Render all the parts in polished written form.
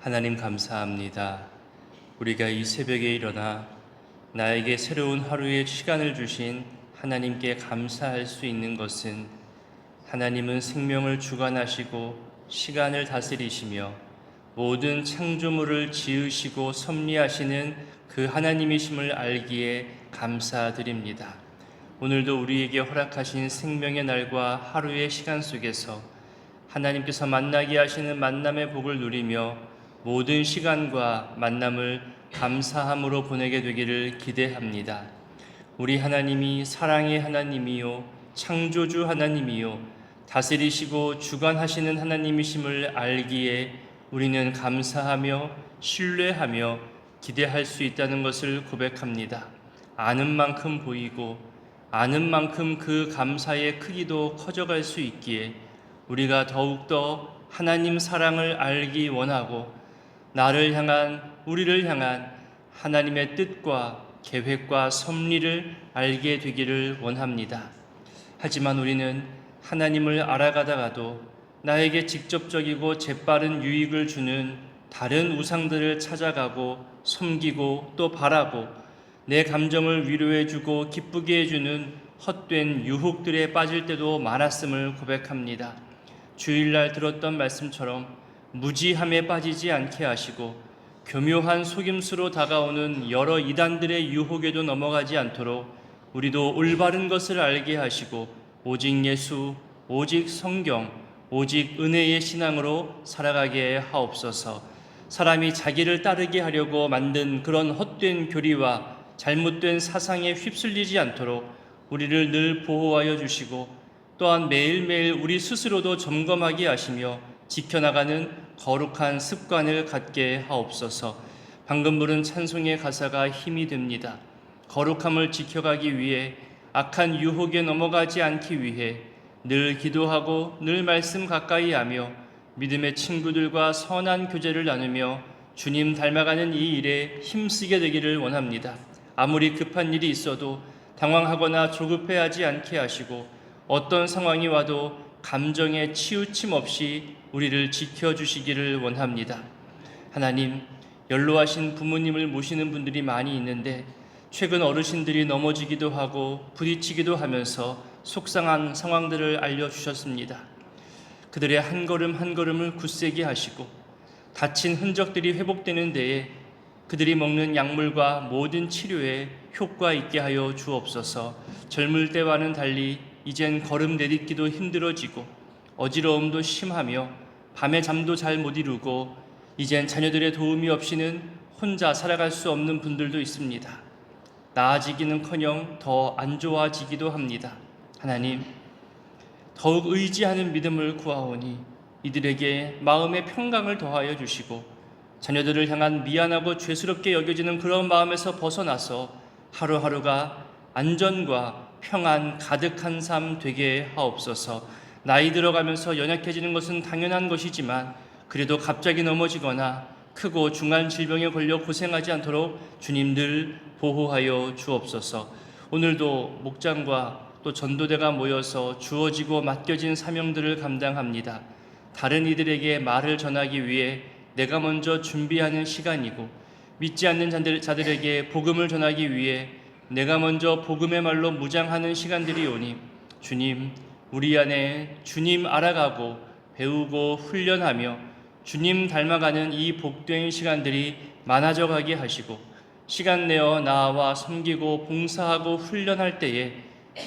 하나님 감사합니다. 우리가 이 새벽에 일어나 나에게 새로운 하루의 시간을 주신 하나님께 감사할 수 있는 것은 하나님은 생명을 주관하시고 시간을 다스리시며 모든 창조물을 지으시고 섭리하시는 그 하나님이심을 알기에 감사드립니다. 오늘도 우리에게 허락하신 생명의 날과 하루의 시간 속에서 하나님께서 만나게 하시는 만남의 복을 누리며 모든 시간과 만남을 감사함으로 보내게 되기를 기대합니다. 우리 하나님이 사랑의 하나님이요 창조주 하나님이요 다스리시고 주관하시는 하나님이심을 알기에 우리는 감사하며 신뢰하며 기대할 수 있다는 것을 고백합니다. 아는 만큼 보이고 아는 만큼 그 감사의 크기도 커져갈 수 있기에 우리가 더욱더 하나님 사랑을 알기 원하고 나를 향한, 우리를 향한 하나님의 뜻과 계획과 섭리를 알게 되기를 원합니다. 하지만 우리는 하나님을 알아가다가도 나에게 직접적이고 재빠른 유익을 주는 다른 우상들을 찾아가고 섬기고 또 바라고 내 감정을 위로해주고 기쁘게 해주는 헛된 유혹들에 빠질 때도 많았음을 고백합니다. 주일날 들었던 말씀처럼 무지함에 빠지지 않게 하시고 교묘한 속임수로 다가오는 여러 이단들의 유혹에도 넘어가지 않도록 우리도 올바른 것을 알게 하시고 오직 예수, 오직 성경, 오직 은혜의 신앙으로 살아가게 하옵소서. 사람이 자기를 따르게 하려고 만든 그런 헛된 교리와 잘못된 사상에 휩쓸리지 않도록 우리를 늘 보호하여 주시고 또한 매일매일 우리 스스로도 점검하게 하시며 지켜나가는 거룩한 습관을 갖게 하옵소서. 방금 부른 찬송의 가사가 힘이 됩니다. 거룩함을 지켜가기 위해 악한 유혹에 넘어가지 않기 위해 늘 기도하고 늘 말씀 가까이 하며 믿음의 친구들과 선한 교제를 나누며 주님 닮아가는 이 일에 힘쓰게 되기를 원합니다. 아무리 급한 일이 있어도 당황하거나 조급해하지 않게 하시고 어떤 상황이 와도 감정에 치우침 없이 우리를 지켜주시기를 원합니다. 하나님, 연로하신 부모님을 모시는 분들이 많이 있는데 최근 어르신들이 넘어지기도 하고 부딪히기도 하면서 속상한 상황들을 알려주셨습니다. 그들의 한 걸음 한 걸음을 굳세게 하시고 다친 흔적들이 회복되는 데에 그들이 먹는 약물과 모든 치료에 효과 있게 하여 주옵소서. 젊을 때와는 달리 이젠 걸음 내딛기도 힘들어지고 어지러움도 심하며 밤에 잠도 잘 못 이루고 이젠 자녀들의 도움이 없이는 혼자 살아갈 수 없는 분들도 있습니다. 나아지기는커녕 더 안 좋아지기도 합니다. 하나님, 더욱 의지하는 믿음을 구하오니 이들에게 마음의 평강을 더하여 주시고 자녀들을 향한 미안하고 죄스럽게 여겨지는 그런 마음에서 벗어나서 하루하루가 안전과 평안 가득한 삶 되게 하옵소서. 나이 들어가면서 연약해지는 것은 당연한 것이지만 그래도 갑자기 넘어지거나 크고 중한 질병에 걸려 고생하지 않도록 주님 늘 보호하여 주옵소서. 오늘도 목장과 또 전도대가 모여서 주어지고 맡겨진 사명들을 감당합니다. 다른 이들에게 말을 전하기 위해 내가 먼저 준비하는 시간이고 믿지 않는 자들에게 복음을 전하기 위해 내가 먼저 복음의 말로 무장하는 시간들이 오니 주님, 우리 안에 주님 알아가고 배우고 훈련하며 주님 닮아가는 이 복된 시간들이 많아져 가게 하시고 시간 내어 나와 섬기고 봉사하고 훈련할 때에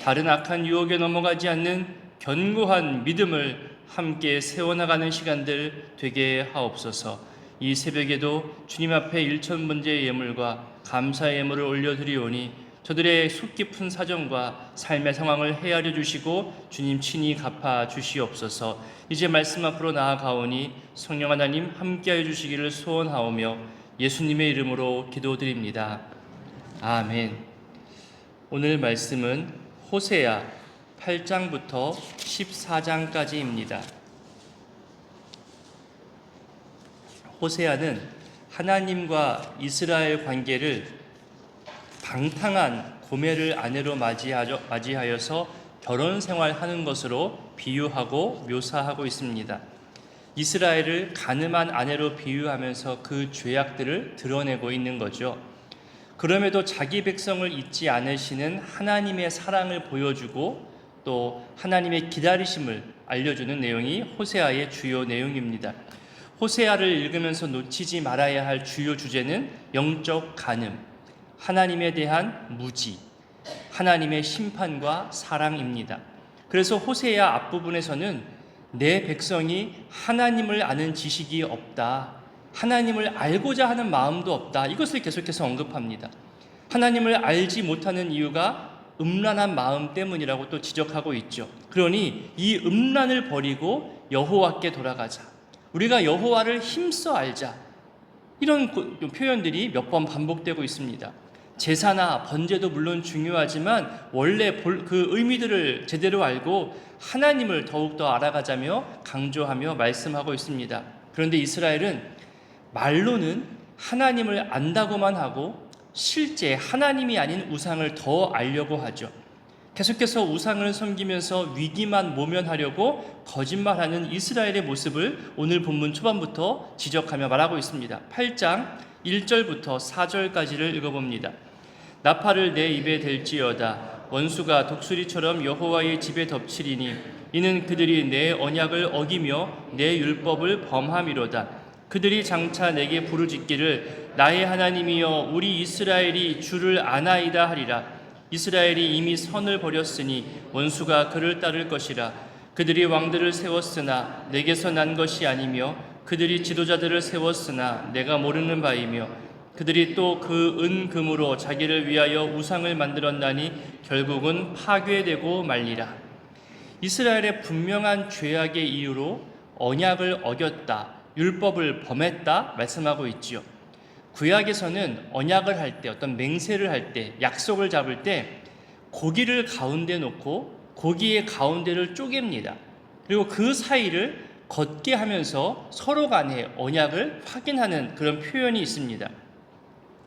다른 악한 유혹에 넘어가지 않는 견고한 믿음을 함께 세워나가는 시간들 되게 하옵소서. 이 새벽에도 주님 앞에 일천번제의 예물과 감사의 예물을 올려드리오니 저들의 속 깊은 사정과 삶의 상황을 헤아려 주시고 주님 친히 갚아 주시옵소서. 이제 말씀 앞으로 나아가오니 성령 하나님 함께하여 주시기를 소원하오며 예수님의 이름으로 기도드립니다. 아멘. 오늘 말씀은 호세아 8장부터 14장까지입니다. 호세아는 하나님과 이스라엘 관계를 방탕한 고멜을 아내로 맞이하여서 결혼 생활하는 것으로 비유하고 묘사하고 있습니다. 이스라엘을 가늠한 아내로 비유하면서 그 죄악들을 드러내고 있는 거죠. 그럼에도 자기 백성을 잊지 않으시는 하나님의 사랑을 보여주고 또 하나님의 기다리심을 알려주는 내용이 호세아의 주요 내용입니다. 호세아를 읽으면서 놓치지 말아야 할 주요 주제는 영적 간음, 하나님에 대한 무지, 하나님의 심판과 사랑입니다. 그래서 호세아 앞부분에서는 내 백성이 하나님을 아는 지식이 없다, 하나님을 알고자 하는 마음도 없다, 이것을 계속해서 언급합니다. 하나님을 알지 못하는 이유가 음란한 마음 때문이라고 또 지적하고 있죠. 그러니 이 음란을 버리고 여호와께 돌아가자, 우리가 여호와를 힘써 알자, 이런 표현들이 몇 번 반복되고 있습니다. 제사나 번제도 물론 중요하지만 원래 그 의미들을 제대로 알고 하나님을 더욱더 알아가자며 강조하며 말씀하고 있습니다. 그런데 이스라엘은 말로는 하나님을 안다고만 하고 실제 하나님이 아닌 우상을 더 알려고 하죠. 계속해서 우상을 섬기면서 위기만 모면하려고 거짓말하는 이스라엘의 모습을 오늘 본문 초반부터 지적하며 말하고 있습니다. 8장 1절부터 4절까지를 읽어봅니다. 나팔을 내 입에 댈지어다. 원수가 독수리처럼 여호와의 집에 덮치리니 이는 그들이 내 언약을 어기며 내 율법을 범함이로다. 그들이 장차 내게 부르짖기를 나의 하나님이여 우리 이스라엘이 주를 아나이다 하리라. 이스라엘이 이미 선을 버렸으니 원수가 그를 따를 것이라. 그들이 왕들을 세웠으나 내게서 난 것이 아니며 그들이 지도자들을 세웠으나 내가 모르는 바이며 그들이 또 그 은금으로 자기를 위하여 우상을 만들었나니 결국은 파괴되고 말리라. 이스라엘의 분명한 죄악의 이유로 언약을 어겼다, 율법을 범했다 말씀하고 있지요. 구약에서는 언약을 할 때, 어떤 맹세를 할 때, 약속을 잡을 때 고기를 가운데 놓고 고기의 가운데를 쪼갭니다. 그리고 그 사이를 걷게 하면서 서로 간의 언약을 확인하는 그런 표현이 있습니다.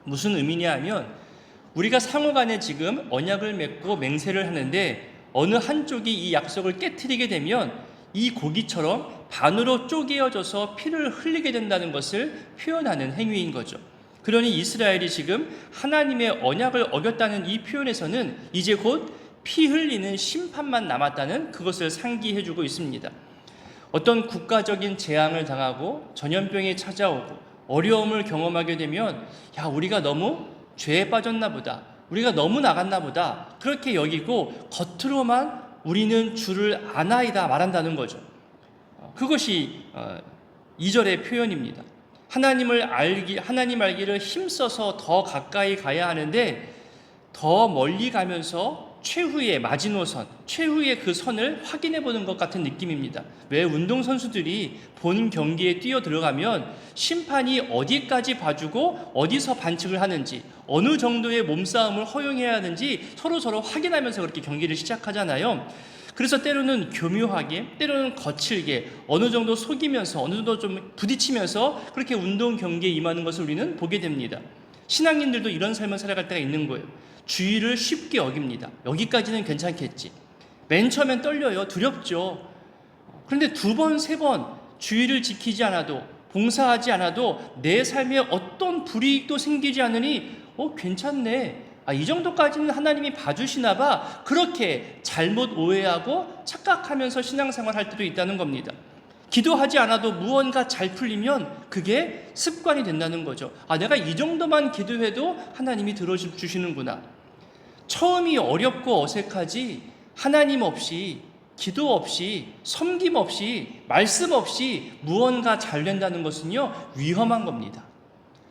무슨 의미냐 하면 우리가 상호 간에 지금 언약을 맺고 맹세를 하는데 어느 한쪽이 이 약속을 깨트리게 되면 이 고기처럼 반으로 쪼개어져서 피를 흘리게 된다는 것을 표현하는 행위인 거죠. 그러니 이스라엘이 지금 하나님의 언약을 어겼다는 이 표현에서는 이제 곧 피 흘리는 심판만 남았다는 그것을 상기해주고 있습니다. 어떤 국가적인 재앙을 당하고 전염병이 찾아오고 어려움을 경험하게 되면 우리가 너무 죄에 빠졌나 보다, 우리가 너무 나갔나 보다 그렇게 여기고 겉으로만 우리는 주를 아나이다 말한다는 거죠. 그것이 2절의 표현입니다. 하나님 알기를 힘써서 더 가까이 가야 하는데 더 멀리 가면서 최후의 마지노선, 최후의 그 선을 확인해 보는 것 같은 느낌입니다. 왜 운동선수들이 본 경기에 뛰어 들어가면 심판이 어디까지 봐주고 어디서 반칙을 하는지, 어느 정도의 몸싸움을 허용해야 하는지 서로 확인하면서 그렇게 경기를 시작하잖아요. 그래서 때로는 교묘하게, 때로는 거칠게, 어느 정도 속이면서, 어느 정도 좀 부딪히면서 그렇게 운동 경기에 임하는 것을 우리는 보게 됩니다. 신앙인들도 이런 삶을 살아갈 때가 있는 거예요. 주의를 쉽게 어깁니다. 여기까지는 괜찮겠지. 맨 처음엔 떨려요. 두렵죠. 그런데 2번, 3번 주의를 지키지 않아도, 봉사하지 않아도 내 삶에 어떤 불이익도 생기지 않으니 괜찮네. 이 정도까지는 하나님이 봐주시나 봐. 그렇게 잘못 오해하고 착각하면서 신앙생활 할 때도 있다는 겁니다. 기도하지 않아도 무언가 잘 풀리면 그게 습관이 된다는 거죠. 내가 이 정도만 기도해도 하나님이 들어주시는구나. 처음이 어렵고 어색하지 하나님 없이, 기도 없이, 섬김 없이, 말씀 없이 무언가 잘 된다는 것은요 위험한 겁니다.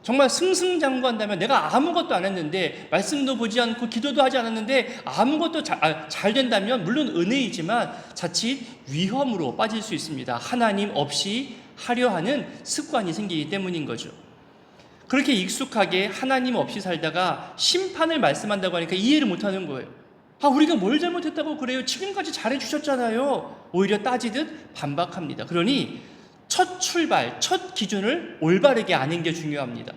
정말 승승장구한다면 내가 아무것도 안 했는데, 말씀도 보지 않고 기도도 하지 않았는데 아무것도 잘 된다면 물론 은혜이지만 자칫 위험으로 빠질 수 있습니다. 하나님 없이 하려 하는 습관이 생기기 때문인 거죠. 그렇게 익숙하게 하나님 없이 살다가 심판을 말씀한다고 하니까 이해를 못하는 거예요. 우리가 뭘 잘못했다고 그래요? 지금까지 잘해주셨잖아요. 오히려 따지듯 반박합니다. 그러니 첫 출발, 첫 기준을 올바르게 아는 게 중요합니다.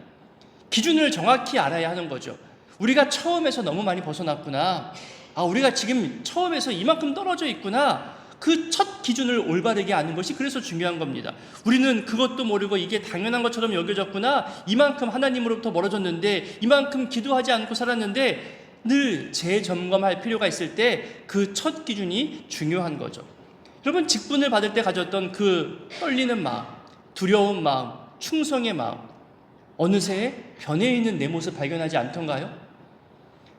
기준을 정확히 알아야 하는 거죠. 우리가 처음에서 너무 많이 벗어났구나. 우리가 지금 처음에서 이만큼 떨어져 있구나. 그 첫 기준을 올바르게 아는 것이 그래서 중요한 겁니다. 우리는 그것도 모르고 이게 당연한 것처럼 여겨졌구나, 이만큼 하나님으로부터 멀어졌는데, 이만큼 기도하지 않고 살았는데, 늘 재점검할 필요가 있을 때 그 첫 기준이 중요한 거죠. 여러분, 직분을 받을 때 가졌던 그 떨리는 마음, 두려운 마음, 충성의 마음, 어느새 변해 있는 내 모습 발견하지 않던가요?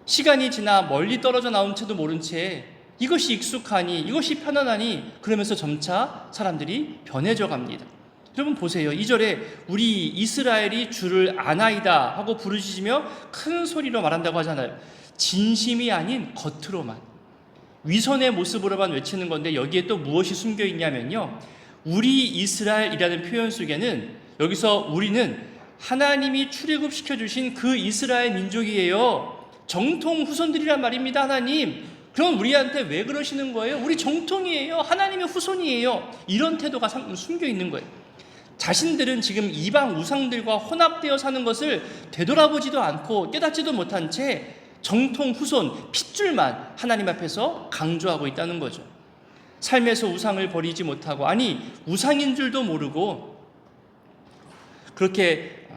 시간이 지나 멀리 떨어져 나온 채도 모른 채 이것이 익숙하니, 이것이 편안하니, 그러면서 점차 사람들이 변해져 갑니다. 여러분 보세요. 2절에 우리 이스라엘이 주를 아나이다 하고 부르짖으며 큰 소리로 말한다고 하잖아요. 진심이 아닌 겉으로만, 위선의 모습으로만 외치는 건데, 여기에 또 무엇이 숨겨 있냐면요, 우리 이스라엘이라는 표현 속에는, 여기서 우리는 하나님이 출애굽시켜 주신 그 이스라엘 민족이에요. 정통 후손들이란 말입니다. 하나님, 그럼 우리한테 왜 그러시는 거예요? 우리 정통이에요. 하나님의 후손이에요. 이런 태도가 숨겨 있는 거예요. 자신들은 지금 이방 우상들과 혼합되어 사는 것을 되돌아보지도 않고 깨닫지도 못한 채 정통 후손 핏줄만 하나님 앞에서 강조하고 있다는 거죠. 삶에서 우상을 버리지 못하고, 아니 우상인 줄도 모르고 그렇게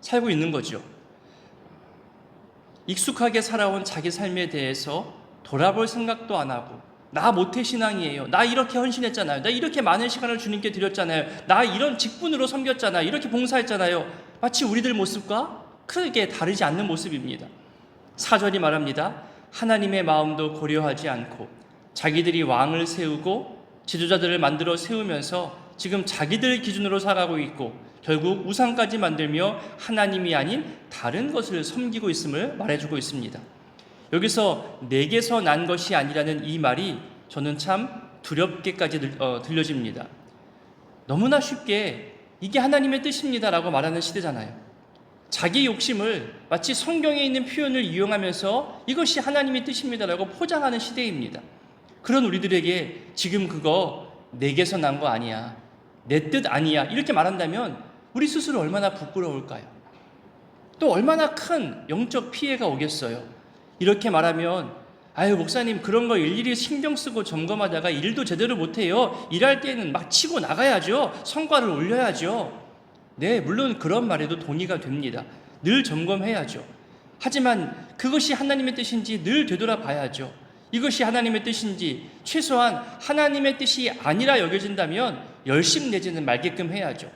살고 있는 거죠. 익숙하게 살아온 자기 삶에 대해서 돌아볼 생각도 안 하고, 나 모태신앙이에요, 나 이렇게 헌신했잖아요, 나 이렇게 많은 시간을 주님께 드렸잖아요, 나 이런 직분으로 섬겼잖아요, 이렇게 봉사했잖아요, 마치 우리들 모습과 크게 다르지 않는 모습입니다. 4절이 말합니다. 하나님의 마음도 고려하지 않고 자기들이 왕을 세우고 지도자들을 만들어 세우면서 지금 자기들 기준으로 살아가고 있고, 결국 우상까지 만들며 하나님이 아닌 다른 것을 섬기고 있음을 말해주고 있습니다. 여기서 내게서 난 것이 아니라는 이 말이 저는 참 두렵게까지 들려집니다. 너무나 쉽게 이게 하나님의 뜻입니다라고 말하는 시대잖아요. 자기 욕심을 마치 성경에 있는 표현을 이용하면서 이것이 하나님의 뜻입니다라고 포장하는 시대입니다. 그런 우리들에게 지금 그거 내게서 난 거 아니야, 내 뜻 아니야, 이렇게 말한다면 우리 스스로 얼마나 부끄러울까요? 또 얼마나 큰 영적 피해가 오겠어요. 이렇게 말하면, 아유 목사님 그런 거 일일이 신경 쓰고 점검하다가 일도 제대로 못해요, 일할 때는 막 치고 나가야죠, 성과를 올려야죠. 네, 물론 그런 말에도 동의가 됩니다. 늘 점검해야죠. 하지만 그것이 하나님의 뜻인지 늘 되돌아봐야죠. 이것이 하나님의 뜻인지, 최소한 하나님의 뜻이 아니라 여겨진다면 열심 내지는 말게끔 해야죠.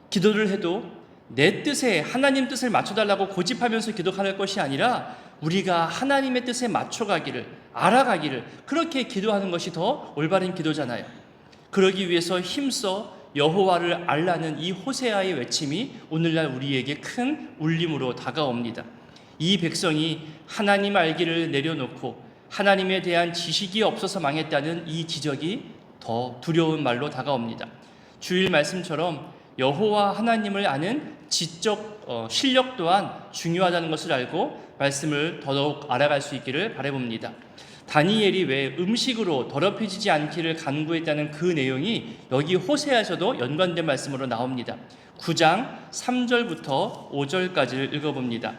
기도를 해도 내 뜻에, 하나님 뜻을 맞춰달라고 고집하면서 기도할 것이 아니라 우리가 하나님의 뜻에 맞춰가기를, 알아가기를, 그렇게 기도하는 것이 더 올바른 기도잖아요. 그러기 위해서 힘써 여호와를 알라는 이 호세아의 외침이 오늘날 우리에게 큰 울림으로 다가옵니다. 이 백성이 하나님 알기를 내려놓고 하나님에 대한 지식이 없어서 망했다는 이 지적이 더 두려운 말로 다가옵니다. 주일 말씀처럼 여호와 하나님을 아는 지적 실력 또한 중요하다는 것을 알고 말씀을 더더욱 알아갈 수 있기를 바라봅니다. 다니엘이 왜 음식으로 더럽혀지지 않기를 간구했다는 그 내용이 여기 호세아에서도 연관된 말씀으로 나옵니다. 9장 3절부터 5절까지를 읽어봅니다.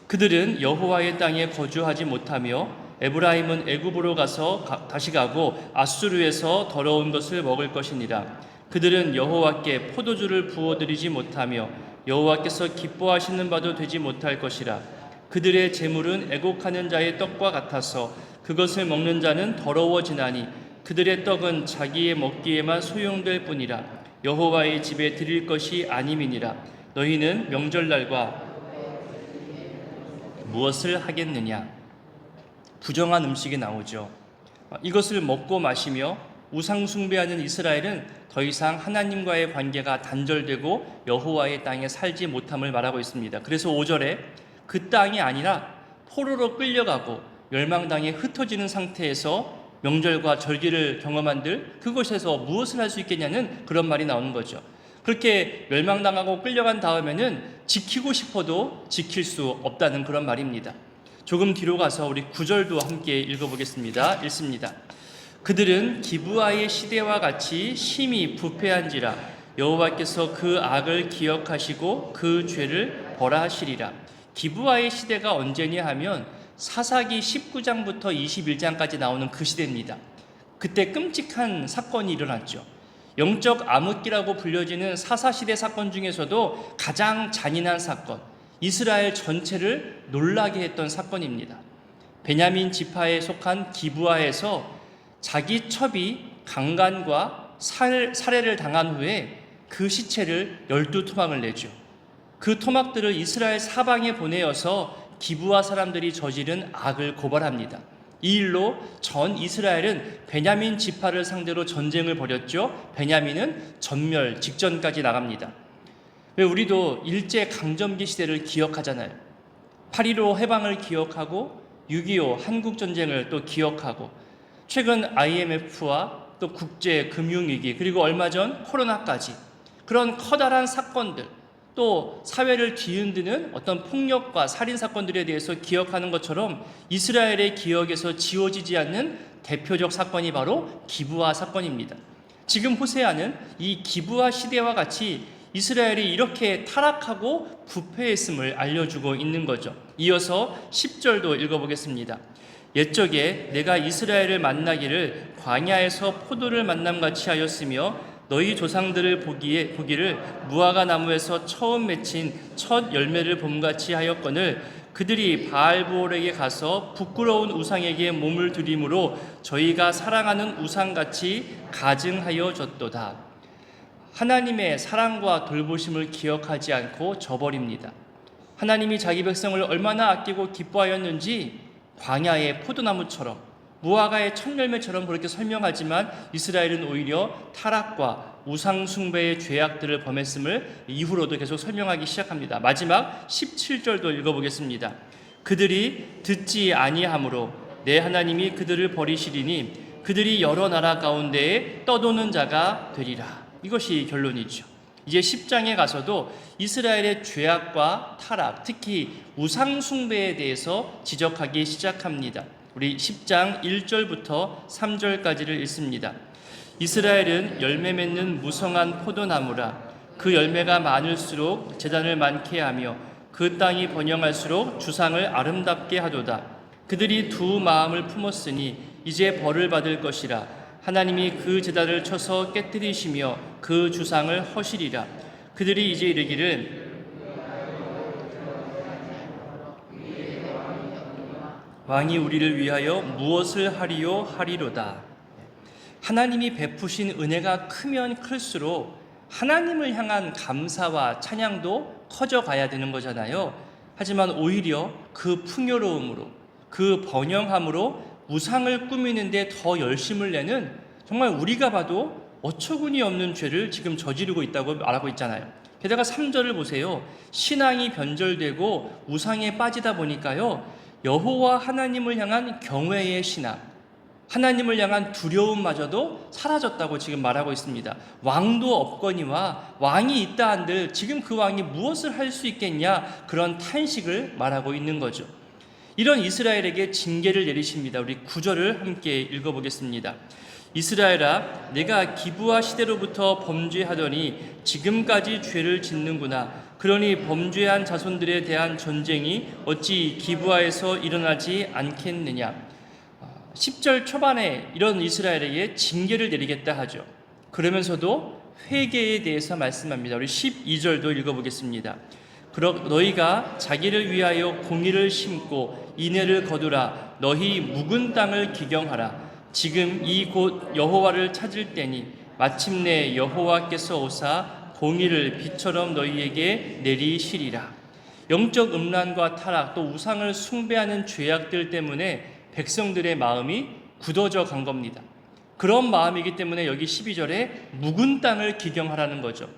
그들은 여호와의 땅에 거주하지 못하며 에브라임은 애굽으로 가서 다시 가고 아수르에서 더러운 것을 먹을 것이니라. 그들은 여호와께 포도주를 부어드리지 못하며 여호와께서 기뻐하시는 바도 되지 못할 것이라. 그들의 재물은 애곡하는 자의 떡과 같아서 그것을 먹는 자는 더러워지나니 그들의 떡은 자기의 먹기에만 소용될 뿐이라. 여호와의 집에 드릴 것이 아님이니라. 너희는 명절날과 무엇을 하겠느냐? 부정한 음식이 나오죠. 이것을 먹고 마시며 우상 숭배하는 이스라엘은 더 이상 하나님과의 관계가 단절되고 여호와의 땅에 살지 못함을 말하고 있습니다. 그래서 5절에 그 땅이 아니라 포로로 끌려가고 멸망당에 흩어지는 상태에서 명절과 절기를 경험한들 그곳에서 무엇을 할 수 있겠냐는 그런 말이 나오는 거죠. 그렇게 멸망당하고 끌려간 다음에는 지키고 싶어도 지킬 수 없다는 그런 말입니다. 조금 뒤로 가서 우리 9절도 함께 읽어보겠습니다. 읽습니다. 그들은 기브아의 시대와 같이 심히 부패한지라. 여호와께서 그 악을 기억하시고 그 죄를 벌하시리라. 기브아의 시대가 언제냐 하면 사사기 19장부터 21장까지 나오는 그 시대입니다. 그때 끔찍한 사건이 일어났죠. 영적 암흑기라고 불려지는 사사시대 사건 중에서도 가장 잔인한 사건, 이스라엘 전체를 놀라게 했던 사건입니다. 베냐민 지파에 속한 기브아에서 자기 첩이 강간과 살해를 당한 후에 그 시체를 12토막을 내죠. 그 토막들을 이스라엘 사방에 보내어서 기브아 사람들이 저지른 악을 고발합니다. 이 일로 전 이스라엘은 베냐민 지파를 상대로 전쟁을 벌였죠. 베냐민은 전멸 직전까지 나갑니다. 왜 우리도 일제 강점기 시대를 기억하잖아요. 8.15 해방을 기억하고 6.25 한국전쟁을 또 기억하고 최근 IMF와 또 국제 금융위기 그리고 얼마 전 코로나까지 그런 커다란 사건들 또 사회를 뒤흔드는 어떤 폭력과 살인사건들에 대해서 기억하는 것처럼 이스라엘의 기억에서 지워지지 않는 대표적 사건이 바로 기브아 사건입니다. 지금 호세아는 이 기브아 시대와 같이 이스라엘이 이렇게 타락하고 부패했음을 알려주고 있는 거죠. 이어서 10절도 읽어보겠습니다. 옛적에 내가 이스라엘을 만나기를 광야에서 포도를 만남같이 하였으며 너희 조상들을 보기를 무화과 나무에서 처음 맺힌 첫 열매를 봄같이 하였거늘 그들이 바알보올에게 가서 부끄러운 우상에게 몸을 들이므로 저희가 사랑하는 우상같이 가증하여졌도다. 하나님의 사랑과 돌보심을 기억하지 않고 저버립니다. 하나님이 자기 백성을 얼마나 아끼고 기뻐하였는지 광야의 포도나무처럼 무화과의 첫 열매처럼 그렇게 설명하지만 이스라엘은 오히려 타락과 우상 숭배의 죄악들을 범했음을 이후로도 계속 설명하기 시작합니다. 마지막 17절도 읽어보겠습니다. 그들이 듣지 아니하므로 내 하나님이 그들을 버리시리니 그들이 여러 나라 가운데에 떠도는 자가 되리라. 이것이 결론이죠. 이제 10장에 가서도 이스라엘의 죄악과 타락, 특히 우상 숭배에 대해서 지적하기 시작합니다. 우리 10장 1절부터 3절까지를 읽습니다. 이스라엘은 열매 맺는 무성한 포도나무라. 그 열매가 많을수록 제단을 많게 하며 그 땅이 번영할수록 주상을 아름답게 하도다. 그들이 두 마음을 품었으니 이제 벌을 받을 것이라. 하나님이 그 제단을 쳐서 깨뜨리시며 그 주상을 허시리라. 그들이 이제 이르기를 왕이 우리를 위하여 무엇을 하리요 하리로다. 하나님이 베푸신 은혜가 크면 클수록 하나님을 향한 감사와 찬양도 커져가야 되는 거잖아요. 하지만 오히려 그 풍요로움으로 그 번영함으로 우상을 꾸미는데 더 열심을 내는 정말 우리가 봐도 어처구니 없는 죄를 지금 저지르고 있다고 말하고 있잖아요. 게다가 3절을 보세요. 신앙이 변절되고 우상에 빠지다 보니까요, 여호와 하나님을 향한 경외의 신앙, 하나님을 향한 두려움마저도 사라졌다고 지금 말하고 있습니다. 왕도 없거니와 왕이 있다 한들 지금 그 왕이 무엇을 할 수 있겠냐, 그런 탄식을 말하고 있는 거죠. 이런 이스라엘에게 징계를 내리십니다. 우리 9절을 함께 읽어보겠습니다. 이스라엘아, 내가 기브아 시대로부터 범죄하더니 지금까지 죄를 짓는구나. 그러니 범죄한 자손들에 대한 전쟁이 어찌 기브아에서 일어나지 않겠느냐. 10절 초반에 이런 이스라엘에게 징계를 내리겠다 하죠. 그러면서도 회개에 대해서 말씀합니다. 우리 12절도 읽어보겠습니다. 너희가 자기를 위하여 공의를 심고 인애를 거두라. 너희 묵은 땅을 기경하라. 지금 이 곳 여호와를 찾을 때니 마침내 여호와께서 오사 공의를 빛처럼 너희에게 내리시리라. 영적 음란과 타락 또 우상을 숭배하는 죄악들 때문에 백성들의 마음이 굳어져 간 겁니다. 그런 마음이기 때문에 여기 12절에 묵은 땅을 기경하라는 거죠.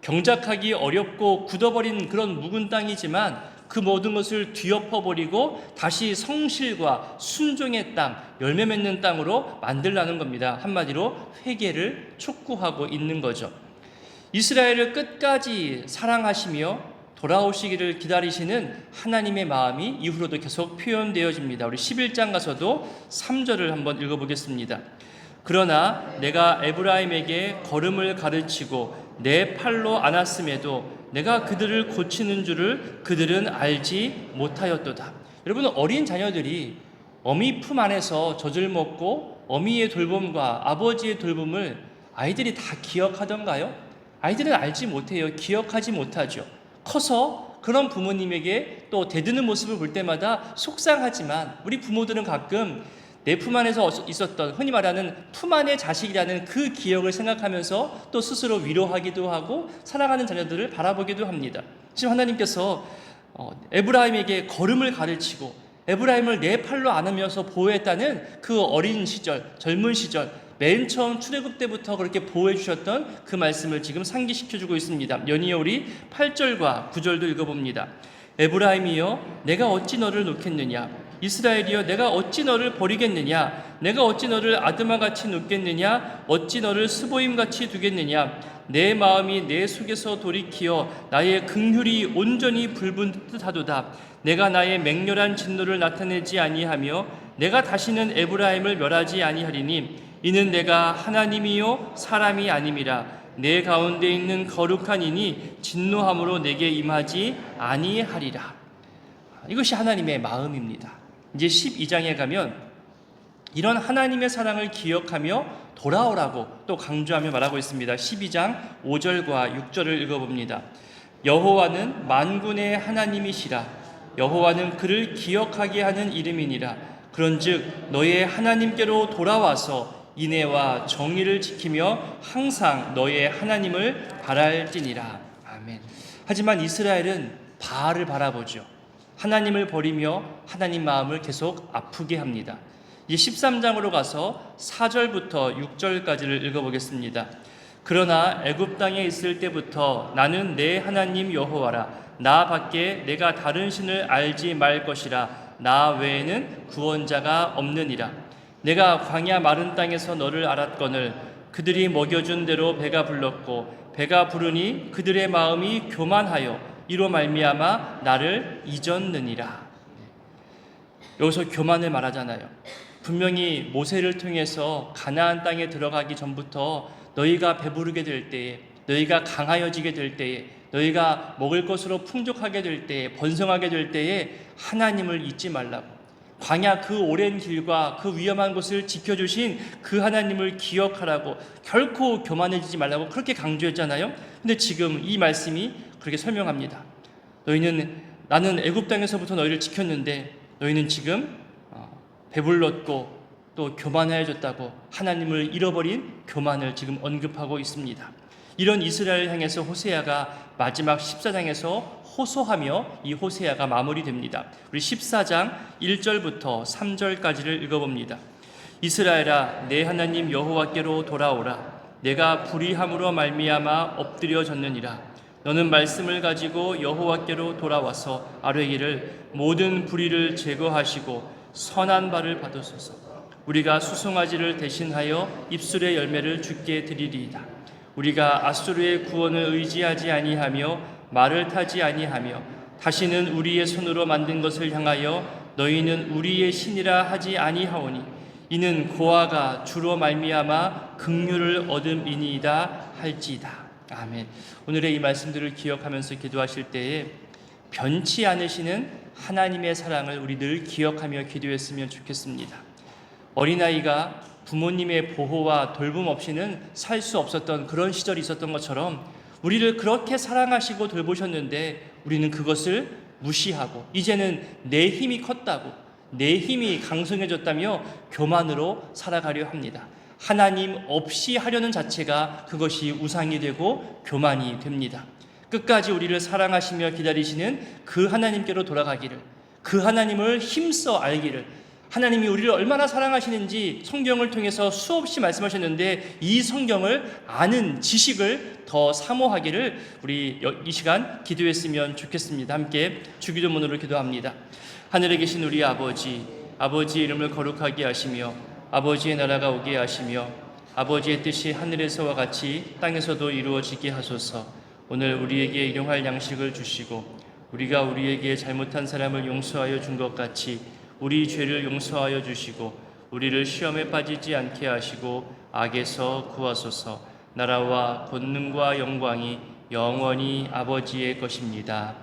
경작하기 어렵고 굳어버린 그런 묵은 땅이지만 그 모든 것을 뒤엎어버리고 다시 성실과 순종의 땅, 열매 맺는 땅으로 만들라는 겁니다. 한마디로 회개를 촉구하고 있는 거죠. 이스라엘을 끝까지 사랑하시며 돌아오시기를 기다리시는 하나님의 마음이 이후로도 계속 표현되어집니다. 우리 11장 가서도 3절을 한번 읽어보겠습니다. 그러나 내가 에브라임에게 걸음을 가르치고 내 팔로 안았음에도 내가 그들을 고치는 줄을 그들은 알지 못하였도다. 여러분, 어린 자녀들이 어미 품 안에서 젖을 먹고 어미의 돌봄과 아버지의 돌봄을 아이들이 다 기억하던가요? 아이들은 알지 못해요. 기억하지 못하죠. 커서 그런 부모님에게 또 대드는 모습을 볼 때마다 속상하지만 우리 부모들은 가끔 내 품 안에서 있었던 흔히 말하는 품 안의 자식이라는 그 기억을 생각하면서 또 스스로 위로하기도 하고 사랑하는 자녀들을 바라보기도 합니다. 지금 하나님께서 에브라임에게 걸음을 가르치고 에브라임을 내 팔로 안으면서 보호했다는 그 어린 시절, 젊은 시절, 맨 처음 출애굽 때부터 그렇게 보호해 주셨던 그 말씀을 지금 상기시켜주고 있습니다. 연이어 우리 8절과 9절도 읽어봅니다. 에브라임이여 내가 어찌 너를 놓겠느냐, 이스라엘이여 내가 어찌 너를 버리겠느냐, 내가 어찌 너를 아드마같이 놓겠느냐, 어찌 너를 스보임같이 두겠느냐, 내 마음이 내 속에서 돌이키어 나의 긍휼이 온전히 불붙 듯하도다. 내가 나의 맹렬한 진노를 나타내지 아니하며 내가 다시는 에브라임을 멸하지 아니하리니 이는 내가 하나님이요 사람이 아님이라. 내 가운데 있는 거룩한 이니 진노함으로 내게 임하지 아니하리라. 이것이 하나님의 마음입니다. 이제 12장에 가면 이런 하나님의 사랑을 기억하며 돌아오라고 또 강조하며 말하고 있습니다. 12장 5절과 6절을 읽어봅니다. 여호와는 만군의 하나님이시라. 여호와는 그를 기억하게 하는 이름이니라. 그런즉 너의 하나님께로 돌아와서 인애와 정의를 지키며 항상 너의 하나님을 바랄지니라. 아멘. 하지만 이스라엘은 바알을 바라보죠. 하나님을 버리며 하나님 마음을 계속 아프게 합니다. 이 13장으로 가서 4절부터 6절까지를 읽어보겠습니다. 그러나 애굽 땅에 있을 때부터 나는 내 하나님 여호와라. 나 밖에 내가 다른 신을 알지 말 것이라. 나 외에는 구원자가 없느니라. 내가 광야 마른 땅에서 너를 알았거늘 그들이 먹여준 대로 배가 불렀고 배가 부르니 그들의 마음이 교만하여 이로 말미암아 나를 잊었느니라. 여기서 교만을 말하잖아요. 분명히 모세를 통해서 가나안 땅에 들어가기 전부터 너희가 배부르게 될 때에, 너희가 강하여지게 될 때에, 너희가 먹을 것으로 풍족하게 될 때에, 번성하게 될 때에 하나님을 잊지 말라고, 광야 그 오랜 길과 그 위험한 곳을 지켜주신 그 하나님을 기억하라고, 결코 교만해지지 말라고 그렇게 강조했잖아요. 근데 지금 이 말씀이 그렇게 설명합니다. 나는 애굽 땅에서부터 너희를 지켰는데 너희는 지금 배불렀고 또 교만해졌다고 하나님을 잃어버린 교만을 지금 언급하고 있습니다. 이런 이스라엘 향해서 호세아가 마지막 14장에서 호소하며 이 호세아가 마무리됩니다. 우리 14장 1절부터 3절까지를 읽어봅니다. 이스라엘아 내 하나님 여호와께로 돌아오라. 내가 불의함으로 말미암아 엎드려졌느니라. 너는 말씀을 가지고 여호와께로 돌아와서 아뢰기를 모든 불의를 제거하시고 선한 바를 받으소서. 우리가 수송아지를 대신하여 입술의 열매를 주께 드리리이다. 우리가 아수르의 구원을 의지하지 아니하며 말을 타지 아니하며 다시는 우리의 손으로 만든 것을 향하여 너희는 우리의 신이라 하지 아니하오니 이는 고아가 주로 말미암아 긍휼을 얻음이니이다 할지이다. 아멘. 오늘의 이 말씀들을 기억하면서 기도하실 때에 변치 않으시는 하나님의 사랑을 우리 늘 기억하며 기도했으면 좋겠습니다. 어린아이가 부모님의 보호와 돌봄 없이는 살 수 없었던 그런 시절이 있었던 것처럼 우리를 그렇게 사랑하시고 돌보셨는데 우리는 그것을 무시하고 이제는 내 힘이 컸다고, 내 힘이 강성해졌다며 교만으로 살아가려 합니다. 하나님 없이 하려는 자체가 그것이 우상이 되고 교만이 됩니다. 끝까지 우리를 사랑하시며 기다리시는 그 하나님께로 돌아가기를, 그 하나님을 힘써 알기를, 하나님이 우리를 얼마나 사랑하시는지 성경을 통해서 수없이 말씀하셨는데 이 성경을 아는 지식을 더 사모하기를 우리 이 시간 기도했으면 좋겠습니다. 함께 주기도문으로 기도합니다. 하늘에 계신 우리 아버지, 아버지의 이름을 거룩하게 하시며 아버지의 나라가 오게 하시며 아버지의 뜻이 하늘에서와 같이 땅에서도 이루어지게 하소서. 오늘 우리에게 일용할 양식을 주시고 우리가 우리에게 잘못한 사람을 용서하여 준 것 같이 우리 죄를 용서하여 주시고 우리를 시험에 빠지지 않게 하시고 악에서 구하소서. 나라와 권능과 영광이 영원히 아버지의 것입니다.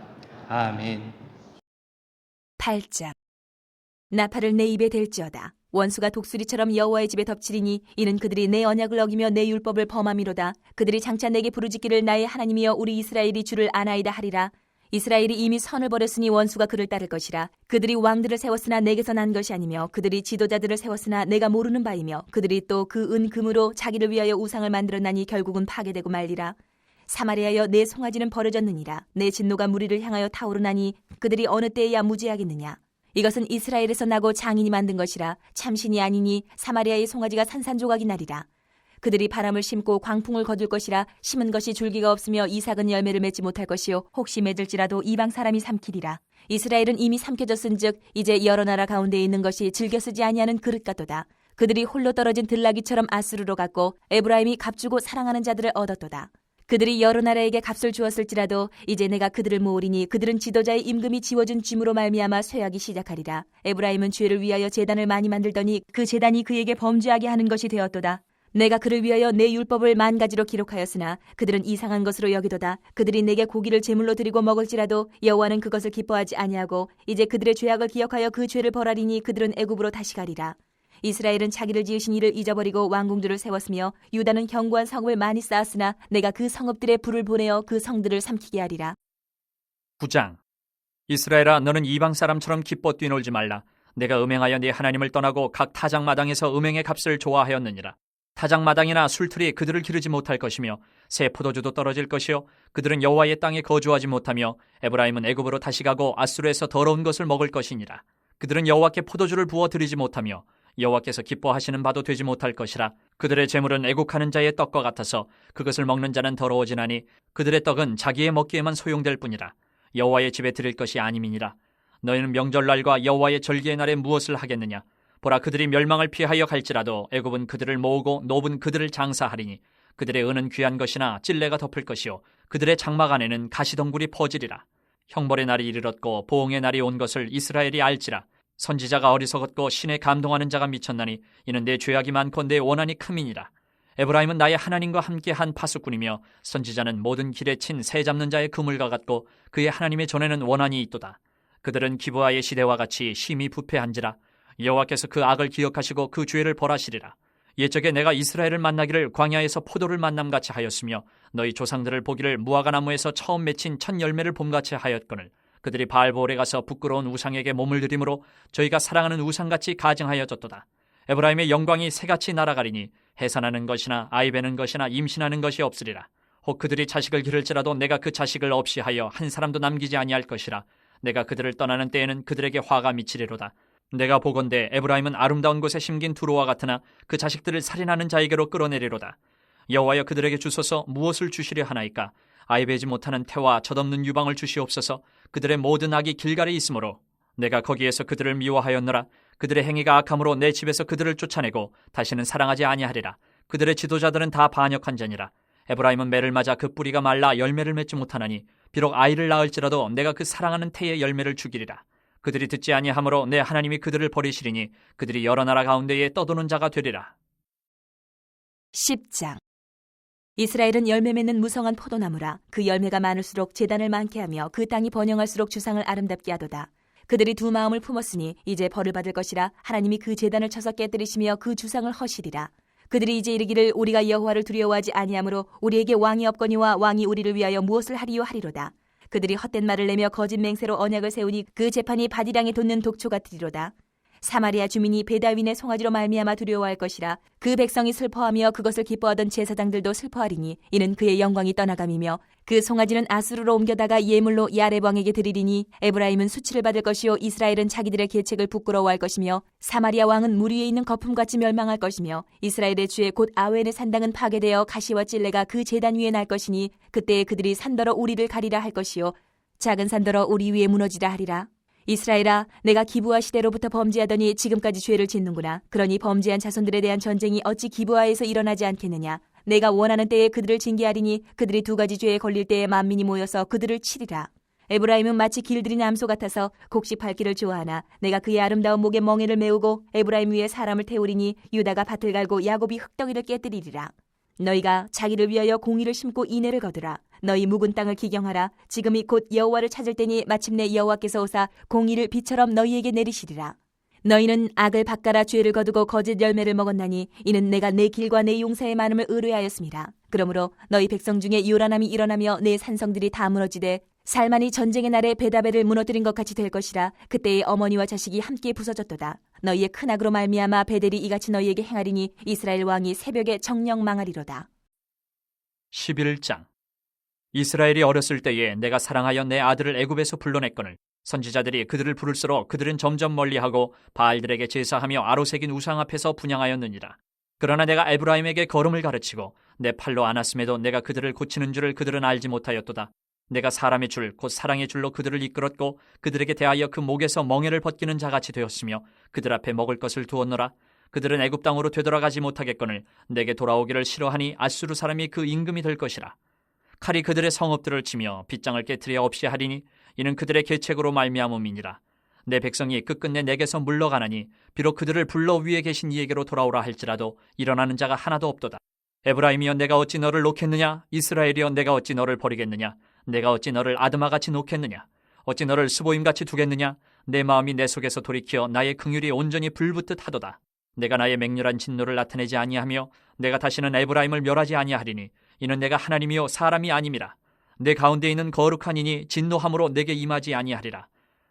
아멘. 8장 나팔을 내 입에 댈지어다. 원수가 독수리처럼 여호와의 집에 덮치리니 이는 그들이 내 언약을 어기며 내 율법을 범함이로다. 그들이 장차 내게 부르짖기를 나의 하나님이여 우리 이스라엘이 주를 아나이다 하리라. 이스라엘이 이미 선을 버렸으니 원수가 그를 따를 것이라. 그들이 왕들을 세웠으나 내게서 난 것이 아니며 그들이 지도자들을 세웠으나 내가 모르는 바이며 그들이 또 그 금으로 자기를 위하여 우상을 만들었나니 결국은 파괴되고 말리라. 사마리아여 내 송아지는 버려졌느니라. 내 진노가 무리를 향하여 타오르나니 그들이 어느 때에야 무지하겠느냐. 이것은 이스라엘에서 나고 장인이 만든 것이라. 참신이 아니니 사마리아의 송아지가 산산조각이 나리라. 그들이 바람을 심고 광풍을 거둘 것이라. 심은 것이 줄기가 없으며 이삭은 열매를 맺지 못할 것이요 혹시 맺을지라도 이방 사람이 삼키리라. 이스라엘은 이미 삼켜졌은즉 이제 여러 나라 가운데 있는 것이 즐겨 쓰지 아니하는 그릇 같도다. 그들이 홀로 떨어진 들나귀처럼 아수르로 갔고 에브라임이 값주고 사랑하는 자들을 얻었도다. 그들이 여러 나라에게 값을 주었을지라도 이제 내가 그들을 모으리니 그들은 지도자의 임금이 지워준 짐으로 말미암아 쇠하기 시작하리라. 에브라임은 죄를 위하여 제단을 많이 만들더니 그 제단이 그에게 범죄하게 하는 것이 되었도다. 내가 그를 위하여 내 율법을 10,000가지로 기록하였으나 그들은 이상한 것으로 여기도다. 그들이 내게 고기를 제물로 드리고 먹을지라도 여호와는 그것을 기뻐하지 아니하고 이제 그들의 죄악을 기억하여 그 죄를 벌하리니 그들은 애굽으로 다시 가리라. 이스라엘은 자기를 지으신 이를 잊어버리고 왕궁들을 세웠으며 유다는 견고한 성읍을 많이 쌓았으나 내가 그 성읍들에 불을 보내어 그 성들을 삼키게 하리라. 9장. 이스라엘아 너는 이방 사람처럼 기뻐 뛰놀지 말라. 내가 음행하여 네 하나님을 떠나고 각 타작마당에서 음행의 값을 좋아하였느니라. 타작마당이나 술틀이 그들을 기르지 못할 것이며 새 포도주도 떨어질 것이요 그들은 여호와의 땅에 거주하지 못하며 에브라임은 애굽으로 다시 가고 아수르에서 더러운 것을 먹을 것이니라. 그들은 여호와께 포도주를 부어 드리지 못하며 여호와께서 기뻐하시는 바도 되지 못할 것이라. 그들의 재물은 애국하는 자의 떡과 같아서 그것을 먹는 자는 더러워지나니 그들의 떡은 자기의 먹기에만 소용될 뿐이라. 여호와의 집에 드릴 것이 아님이니라. 너희는 명절날과 여호와의 절기의 날에 무엇을 하겠느냐. 보라 그들이 멸망을 피하여 갈지라도 애굽은 그들을 모으고 노브는 그들을 장사하리니 그들의 은은 귀한 것이나 찔레가 덮을 것이요 그들의 장막 안에는 가시덩굴이 퍼지리라. 형벌의 날이 이르렀고 보응의 날이 온 것을 이스라엘이 알지라. 선지자가 어리석었고 신에 감동하는 자가 미쳤나니 이는 내 죄악이 많고 내 원한이 큼이니라. 에브라임은 나의 하나님과 함께한 파수꾼이며 선지자는 모든 길에 친 새 잡는 자의 그물과 같고 그의 하나님의 전에는 원한이 있도다. 그들은 기브아의 시대와 같이 심히 부패한지라. 여호와께서 그 악을 기억하시고 그 죄를 벌하시리라. 옛적에 내가 이스라엘을 만나기를 광야에서 포도를 만남같이 하였으며 너희 조상들을 보기를 무화과 나무에서 처음 맺힌 첫 열매를 봄같이 하였거늘 그들이 바알보올에 가서 부끄러운 우상에게 몸을 들이므로 저희가 사랑하는 우상같이 가증하여졌도다. 에브라임의 영광이 새같이 날아가리니 해산하는 것이나 아이 베는 것이나 임신하는 것이 없으리라. 혹 그들이 자식을 기를지라도 내가 그 자식을 없이 하여 한 사람도 남기지 아니할 것이라. 내가 그들을 떠나는 때에는 그들에게 화가 미치리로다. 내가 보건대 에브라임은 아름다운 곳에 심긴 두루와 같으나 그 자식들을 살인하는 자에게로 끌어내리로다. 여호와여 그들에게 주소서 무엇을 주시려 하나이까. 아이 베지 못하는 태와 젖없는 유방을 주시옵소서. 그들의 모든 악이 길갈에 있으므로 내가 거기에서 그들을 미워하였노라. 그들의 행위가 악함으로 내 집에서 그들을 쫓아내고 다시는 사랑하지 아니하리라. 그들의 지도자들은 다 반역한 자니라. 에브라임은 매를 맞아 그 뿌리가 말라 열매를 맺지 못하나니 비록 아이를 낳을지라도 내가 그 사랑하는 태의 열매를 죽이리라. 그들이 듣지 아니하므로 내 하나님이 그들을 버리시리니 그들이 여러 나라 가운데에 떠도는 자가 되리라. 10장. 이스라엘은 열매 맺는 무성한 포도나무라. 그 열매가 많을수록 제단을 많게 하며 그 땅이 번영할수록 주상을 아름답게 하도다. 그들이 두 마음을 품었으니 이제 벌을 받을 것이라. 하나님이 그 제단을 쳐서 깨뜨리시며 그 주상을 허시리라. 그들이 이제 이르기를 우리가 여호와를 두려워하지 아니하므로 우리에게 왕이 없거니와 왕이 우리를 위하여 무엇을 하리요 하리로다. 그들이 헛된 말을 내며 거짓 맹세로 언약을 세우니 그 재판이 바디랑에 돋는 독초 같으리로다. 사마리아 주민이 베다윈의 송아지로 말미암아 두려워할 것이라. 그 백성이 슬퍼하며 그것을 기뻐하던 제사장들도 슬퍼하리니 이는 그의 영광이 떠나감이며 그 송아지는 아수르로 옮겨다가 예물로 야렙 왕에게 드리리니 에브라임은 수치를 받을 것이요 이스라엘은 자기들의 계책을 부끄러워할 것이며 사마리아 왕은 물 위에 있는 거품같이 멸망할 것이며 이스라엘의 주에 곧 아웬의 산당은 파괴되어 가시와 찔레가 그 제단 위에 날 것이니 그때에 그들이 산더러 우리를 가리라 할 것이요 작은 산더러 우리 위에 무너지라 하리라. 이스라엘아, 내가 기브아 시대로부터 범죄하더니 지금까지 죄를 짓는구나. 그러니 범죄한 자손들에 대한 전쟁이 어찌 기브아에서 일어나지 않겠느냐. 내가 원하는 때에 그들을 징계하리니 그들이 두 가지 죄에 걸릴 때에 만민이 모여서 그들을 치리라. 에브라임은 마치 길들인 암소 같아서 곡식 밟기를 좋아하나 내가 그의 아름다운 목에 멍에를 메우고 에브라임 위에 사람을 태우리니 유다가 밭을 갈고 야곱이 흙덩이를 깨뜨리리라. 너희가 자기를 위하여 공의를 심고 인애를 거두라. 너희 묵은 땅을 기경하라. 지금이 곧 여호와를 찾을 때니 마침내 여호와께서 오사 공의를 비처럼 너희에게 내리시리라. 너희는 악을 바꿔라 죄를 거두고 거짓 열매를 먹었나니 이는 내가 내 길과 내 용사의 많음을 의뢰하였습니다. 그러므로 너희 백성 중에 요란함이 일어나며 내 산성들이 다 무너지되 살만이 전쟁의 날에 베다벨을 무너뜨린 것 같이 될 것이라. 그때의 어머니와 자식이 함께 부서졌도다. 너희의 큰 악으로 말미암아 베델이 이같이 너희에게 행하리니 이스라엘 왕이 새벽에 정령 망하리로다. 11장. 이스라엘이 어렸을 때에 내가 사랑하여 내 아들을 애굽에서 불러냈거늘 선지자들이 그들을 부를수록 그들은 점점 멀리하고 바알들에게 제사하며 아로새긴 우상 앞에서 분향하였느니라. 그러나 내가 에브라임에게 걸음을 가르치고 내 팔로 안았음에도 내가 그들을 고치는 줄을 그들은 알지 못하였도다. 내가 사람의 줄 곧 사랑의 줄로 그들을 이끌었고 그들에게 대하여 그 목에서 멍에를 벗기는 자같이 되었으며 그들 앞에 먹을 것을 두었노라. 그들은 애굽 땅으로 되돌아가지 못하겠거늘 내게 돌아오기를 싫어하니 아수르 사람이 그 임금이 될 것이라. 칼이 그들의 성읍들을 치며 빗장을 깨트려 없이 하리니 이는 그들의 계책으로 말미암음이니라. 내 백성이 끝끝내 내게서 물러가나니 비록 그들을 불러 위에 계신 이에게로 돌아오라 할지라도 일어나는 자가 하나도 없도다. 에브라임이여 내가 어찌 너를 놓겠느냐? 이스라엘이여 내가 어찌 너를 버리겠느냐? 내가 어찌 너를 아드마같이 놓겠느냐? 어찌 너를 스보임같이 두겠느냐? 내 마음이 내 속에서 돌이켜 나의 긍휼이 온전히 불붙듯 하도다. 내가 나의 맹렬한 진노를 나타내지 아니하며 내가 다시는 에브라임을 멸하지 아니하리니 이는 내가 하나님이요 사람이 아님이라. 내 가운데 있는 거룩한 이니 진노함으로 내게 임하지 아니하리라.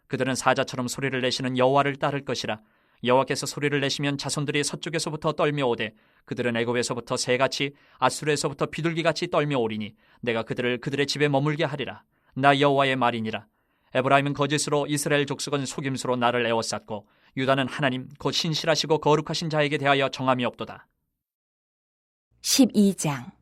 그들은 사자처럼 소리를 내시는 여호와를 따를 것이라. 여호와께서 소리를 내시면 자손들이 서쪽에서부터 떨며오되 그들은 애굽에서부터 새같이 아수르에서부터 비둘기같이 떨며오리니 내가 그들을 그들의 집에 머물게 하리라. 나 여호와의 말이니라. 에브라임은 거짓으로 이스라엘 족속은 속임수로 나를 에워쌌고 유다는 하나님 곧 신실하시고 거룩하신 자에게 대하여 정함이 없도다. 12장.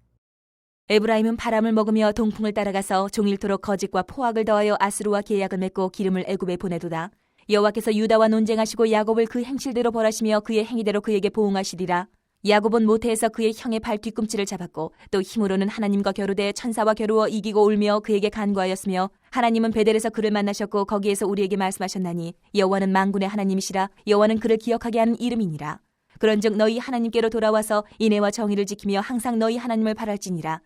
에브라임은 바람을 먹으며 동풍을 따라가서 종일토록 거짓과 포악을 더하여 아수르와 계약을 맺고 기름을 애굽에 보내도다. 여호와께서 유다와 논쟁하시고 야곱을 그 행실대로 벌하시며 그의 행위대로 그에게 보응하시리라. 야곱은 모태에서 그의 형의 발 뒤꿈치를 잡았고 또 힘으로는 하나님과 겨루되 천사와 겨루어 이기고 울며 그에게 간구하였으며 하나님은 베델에서 그를 만나셨고 거기에서 우리에게 말씀하셨나니 여호와는 만군의 하나님이시라. 여호와는 그를 기억하게 하는 이름이니라. 그런즉 너희 하나님께로 돌아와서 인애와 정의를 지키며 항상 너희 하나님을 바랄지니라.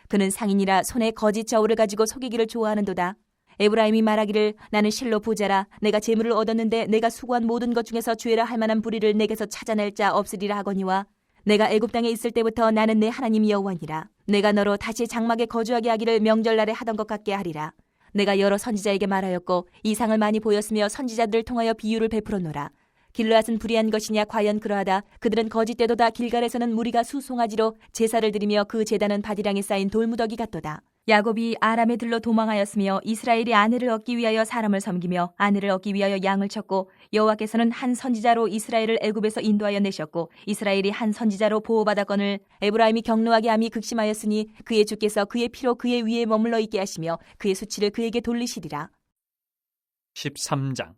그는 상인이라 손에 거짓 저울을 가지고 속이기를 좋아하는도다. 에브라임이 말하기를 나는 실로 부자라. 내가 재물을 얻었는데 내가 수고한 모든 것 중에서 죄라 할 만한 불의를 내게서 찾아낼 자 없으리라 하거니와 내가 애굽 땅에 있을 때부터 나는 내 하나님 여호와니라. 내가 너로 다시 장막에 거주하게 하기를 명절날에 하던 것 같게 하리라. 내가 여러 선지자에게 말하였고 이상을 많이 보였으며 선지자들을 통하여 비유를 베풀었노라. 길르앗은 불의한 것이냐? 과연 그러하다. 그들은 거짓되도다. 길갈에서는 무리가 수송아지로 제사를 드리며 그 제단은 바디랑에 쌓인 돌무더기 같도다. 야곱이 아람에 들러 도망하였으며 이스라엘이 아내를 얻기 위하여 사람을 섬기며 아내를 얻기 위하여 양을 쳤고 여호와께서는 한 선지자로 이스라엘을 애굽에서 인도하여 내셨고 이스라엘이 한 선지자로 보호받았거늘 에브라임이 경노하게 함이 극심하였으니 그의 주께서 그의 피로 그의 위에 머물러 있게 하시며 그의 수치를 그에게 돌리시리라. 13장.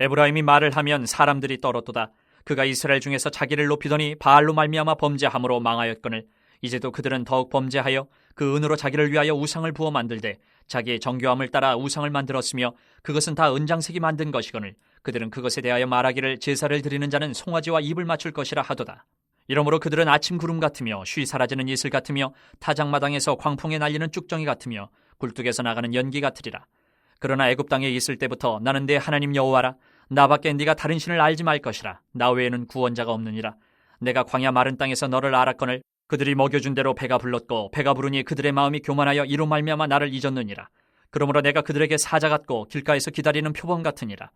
에브라임이 말을 하면 사람들이 떨었도다. 그가 이스라엘 중에서 자기를 높이더니 바알로 말미암아 범죄함으로 망하였거늘 이제도 그들은 더욱 범죄하여 그 은으로 자기를 위하여 우상을 부어 만들되 자기의 정교함을 따라 우상을 만들었으며 그것은 다 은장색이 만든 것이거늘 그들은 그것에 대하여 말하기를 제사를 드리는 자는 송아지와 입을 맞출 것이라 하도다. 이러므로 그들은 아침 구름 같으며 쉬 사라지는 이슬 같으며 타작마당에서 광풍에 날리는 쭉정이 같으며 굴뚝에서 나가는 연기 같으리라. 그러나 애굽 땅에 있을 때부터 나는 내 하나님 여호와라. 나밖에 네가 다른 신을 알지 말 것이라. 나 외에는 구원자가 없느니라. 내가 광야 마른 땅에서 너를 알았거늘 그들이 먹여준 대로 배가 불렀고 배가 부르니 그들의 마음이 교만하여 이로 말미암아 나를 잊었느니라. 그러므로 내가 그들에게 사자 같고 길가에서 기다리는 표범 같으니라.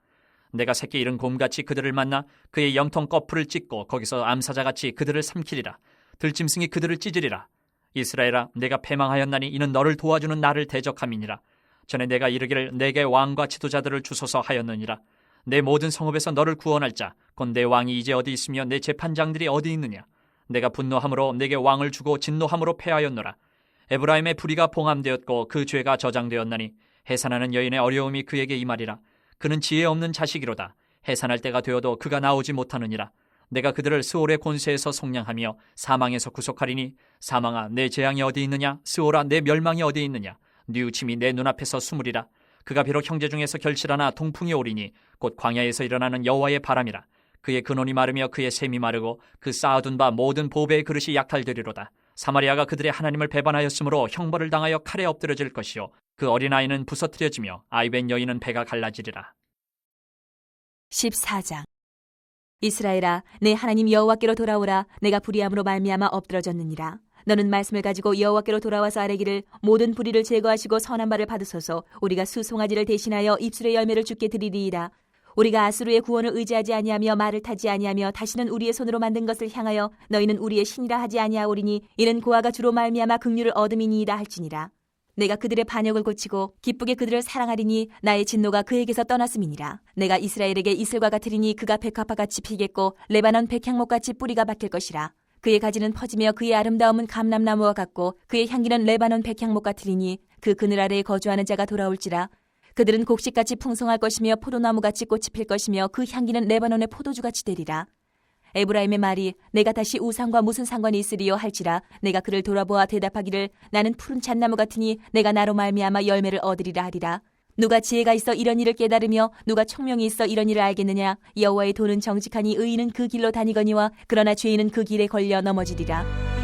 내가 새끼 잃은 곰같이 그들을 만나 그의 염통 거풀을 찢고 거기서 암사자같이 그들을 삼키리라. 들짐승이 그들을 찢으리라. 이스라엘아, 내가 패망하였나니 이는 너를 도와주는 나를 대적함이니라. 전에 내가 이르기를 내게 왕과 지도자들을 주소서 하였느니라. 내 모든 성읍에서 너를 구원할 자 곧 내 왕이 이제 어디 있으며 내 재판장들이 어디 있느냐. 내가 분노함으로 내게 왕을 주고 진노함으로 패하였노라. 에브라임의 불의가 봉함되었고 그 죄가 저장되었나니 해산하는 여인의 어려움이 그에게 임하리라. 그는 지혜 없는 자식이로다. 해산할 때가 되어도 그가 나오지 못하느니라. 내가 그들을 스올의 곤세에서 속량하며 사망에서 구속하리니 사망아 내 재앙이 어디 있느냐. 스올아 내 멸망이 어디 있느냐. 뉘우침이 내 눈앞에서 숨으리라. 그가 비록 형제 중에서 결실하나 동풍이 오리니 곧 광야에서 일어나는 여호와의 바람이라. 그의 근원이 마르며 그의 샘이 마르고 그 쌓아둔 바 모든 보배의 그릇이 약탈되리로다. 사마리아가 그들의 하나님을 배반하였으므로 형벌을 당하여 칼에 엎드려질 것이요 그 어린아이는 부서뜨려지며 아이벤 여인은 배가 갈라지리라. 14장. 이스라엘아, 내 하나님 여호와께로 돌아오라. 내가 불의함으로 말미암아 엎드러졌느니라. 너는 말씀을 가지고 여호와께로 돌아와서 아뢰기를 모든 불의를 제거하시고 선한 바를 받으소서. 우리가 수송아지를 대신하여 입술의 열매를 주께 드리리이다. 우리가 아수르의 구원을 의지하지 아니하며 말을 타지 아니하며 다시는 우리의 손으로 만든 것을 향하여 너희는 우리의 신이라 하지 아니하오리니 이는 고아가 주로 말미암아 긍휼을 얻음이니이다 할지니라. 내가 그들의 반역을 고치고 기쁘게 그들을 사랑하리니 나의 진노가 그에게서 떠났음이니라. 내가 이스라엘에게 이슬과 같으리니 그가 백합화같이 피겠고 레바논 백향목같이 뿌리가 박힐 것이라. 그의 가지는 퍼지며 그의 아름다움은 감람나무와 같고 그의 향기는 레바논 백향목 같으리니 그 그늘 아래에 거주하는 자가 돌아올지라. 그들은 곡식같이 풍성할 것이며 포도나무같이 꽃이 필 것이며 그 향기는 레바논의 포도주같이 되리라. 에브라임의 말이 내가 다시 우상과 무슨 상관이 있으리요 할지라. 내가 그를 돌아보아 대답하기를 나는 푸른 잣나무 같으니 내가 나로 말미암아 열매를 얻으리라 하리라. 누가 지혜가 있어 이런 일을 깨달으며 누가 총명이 있어 이런 일을 알겠느냐. 여호와의 도는 정직하니 의인은 그 길로 다니거니와 그러나 죄인은 그 길에 걸려 넘어지리라.